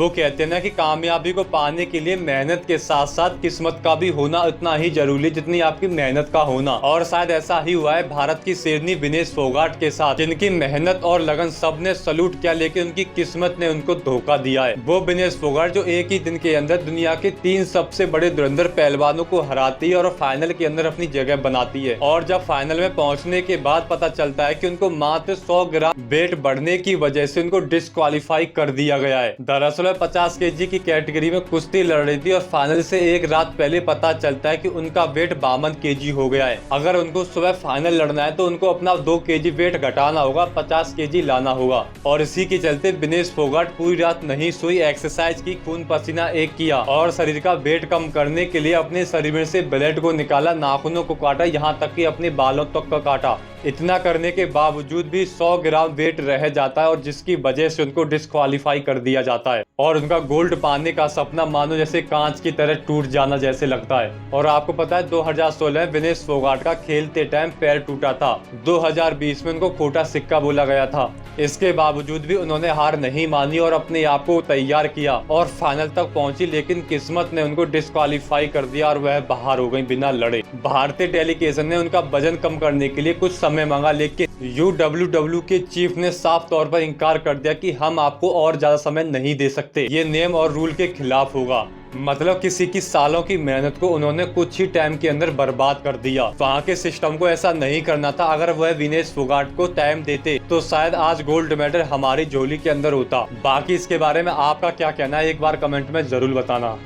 वो कहते हैं ना कि कामयाबी को पाने के लिए मेहनत के साथ साथ किस्मत का भी होना उतना ही जरूरी जितनी आपकी मेहनत का होना। और शायद ऐसा ही हुआ है भारत की शेरनी विनेश फोगाट के साथ, जिनकी मेहनत और लगन सबने सलूट किया, लेकिन उनकी किस्मत ने उनको धोखा दिया है। वो विनेश फोगाट जो एक ही दिन के अंदर दुनिया के 3 सबसे बड़े धुरंधर पहलवानों को हराती है और फाइनल के अंदर अपनी जगह बनाती है। और जब फाइनल में पहुंचने के बाद पता चलता है कि उनको मात्र 100 ग्राम वेट बढ़ने की वजह से उनको डिस्क्वालीफाई कर दिया गया है। दरअसल 50 केजी की कैटेगरी में कुश्ती लड़ रही थी और फाइनल से एक रात पहले पता चलता है कि उनका वेट 52 केजी हो गया है। अगर उनको सुबह फाइनल लड़ना है तो उनको अपना 2 केजी वेट घटाना होगा, 50 केजी लाना होगा। और इसी के चलते विनेश फोगाट पूरी रात नहीं सोई, एक्सरसाइज की, खून पसीना एक किया और शरीर का वेट कम करने के लिए अपने शरीर में से ब्लड को निकाला, नाखूनों को काटा, यहाँ तक कि अपने बालों तक का काटा। इतना करने के बावजूद भी 100 ग्राम वेट रह जाता है और जिसकी वजह से उनको डिस्क्वालीफाई कर दिया जाता है और उनका गोल्ड पाने का सपना मानो जैसे कांच की तरह टूट जाना जैसे लगता है। और आपको पता है 2016 में विनेश फोगाट का खेलते टाइम पैर टूटा था, 2020 में उनको खोटा सिक्का बोला गया था। इसके बावजूद भी उन्होंने हार नहीं मानी और अपने आप को तैयार किया और फाइनल तक पहुंची, लेकिन किस्मत ने उनको डिस्क्वालीफाई कर दिया और वह बाहर हो गई बिना लड़े। भारतीय डेलीगेशन ने उनका वजन कम करने के लिए कुछ समय मांगा, लेकिन UWW के चीफ ने साफ तौर पर इंकार कर दिया कि हम आपको और ज्यादा समय नहीं दे सकते, ये नियम और रूल के खिलाफ होगा। मतलब किसी की सालों की मेहनत को उन्होंने कुछ ही टाइम के अंदर बर्बाद कर दिया। वहाँ के सिस्टम को ऐसा नहीं करना था। अगर वह विनेश फोगाट को टाइम देते तो शायद आज गोल्ड मेडल हमारी झोली के अंदर होता। बाकी इसके बारे में आपका क्या कहना है, एक बार कमेंट में जरूर बताना।